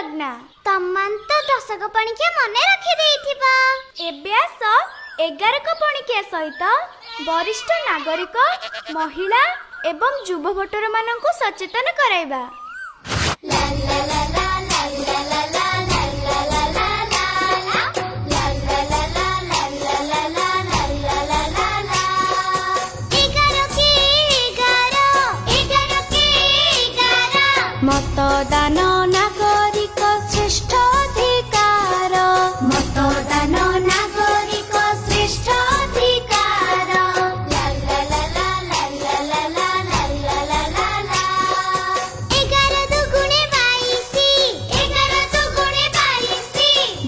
ଲଗ୍ନା ତମମାନ ତ 10 ପଣିକିଆ ମନେ ରଖିଦେଇଥିବ। ଏବେ ଆସ 11 ପଣିକିଆ ସହିତ ବରିଷ୍ଠ ନାଗରିକ ମହିଳା ଏବଂ ଯୁବ ଭୋଟର ମାନଙ୍କୁ ସଚେତନ କରାଇବା। मतदान नागरिक श्रेष्ठ अधिकार मतदान नागरिक श्रेष्ठ अधिकार। 11 दुगुणे 22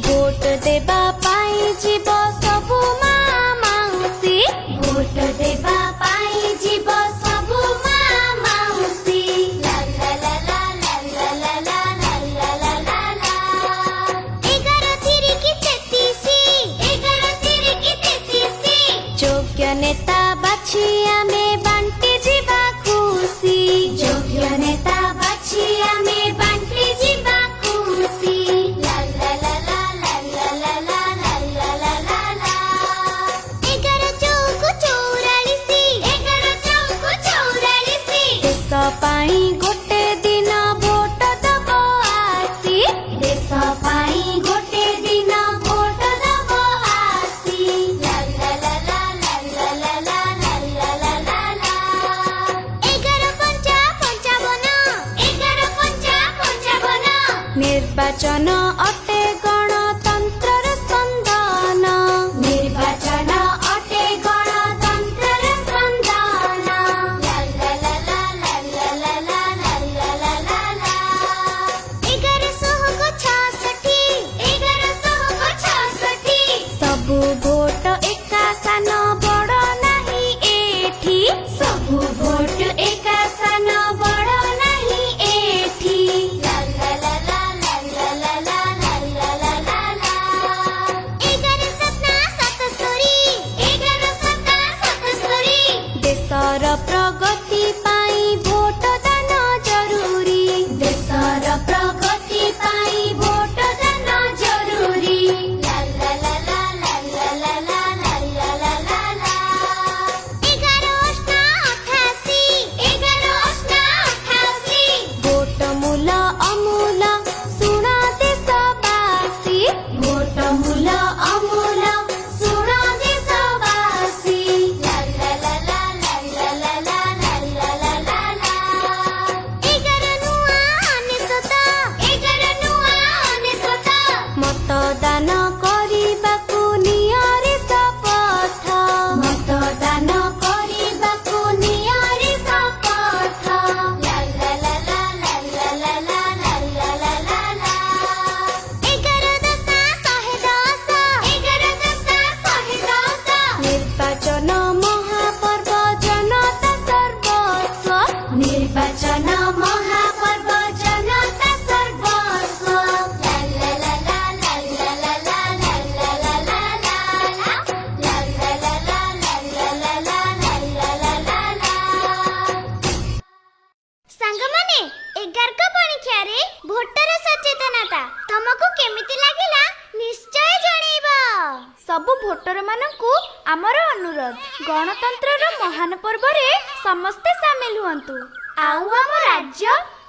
भोट देबा पाई जीव सबु माँ माउसी भोट देबा पाई जीव सबु माँ माउसी। 11 योग्य नेता बाछी आमे बांटी जीवा खुशी योग्य नेता बाछी आमे बांटी जीवा खुशी। 11 देश पाई गोटे दिन भोट दब आसी देश पाई गोटे दिन भोट दब आसी। 11 निर्वाचन अटे गणतंत्र स्पंदन निर्वाचन अटे गणतंत्र स्पंदन। 1166 सबु भोट एका सान बड़ नाही एठी सबु भोट एका सान बड़ नहीं एठी। 11 देशर प्रगति पाई भोट दान जरूरी देशर प्रगति पाई भोट दान जरूरी। 11 भोट मूल अमूल सुण देशवासी भोट मूल अमूल सुण देशवासी। 11 नुआ अनेशत मतदान କରିବାକୁ ନିଅରେ ଶପଥ मतदान କରିବାକୁ ନିଅରେ ଶପଥ। 11 ନିର୍ବାଚନ ମହାପର୍ବ ଜନତା ସର୍ବସ୍ୱ निर्वाचन महापर्व जनता सर्वस्व। 11 परीक्षारे भोटर सचेतनता तुमको केमिति लागिला निश्चय जणैबो। ସବୁ ଭୋଟର ମାନଙ୍କୁ ଆମର ଅନୁରୋଧ ଗଣତନ୍ତ୍ରର ମହାନ ପର୍ବରେ ସମସ୍ତେ ସାମିଲ ହୁଅନ୍ତୁ ଆଉ ଆମ ରାଜ୍ୟ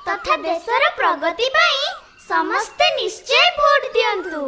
ତଥା ଦେଶର ପ୍ରଗତି ପାଇଁ ସମସ୍ତେ ନିଶ୍ଚୟ ଭୋଟ ଦିଅନ୍ତୁ।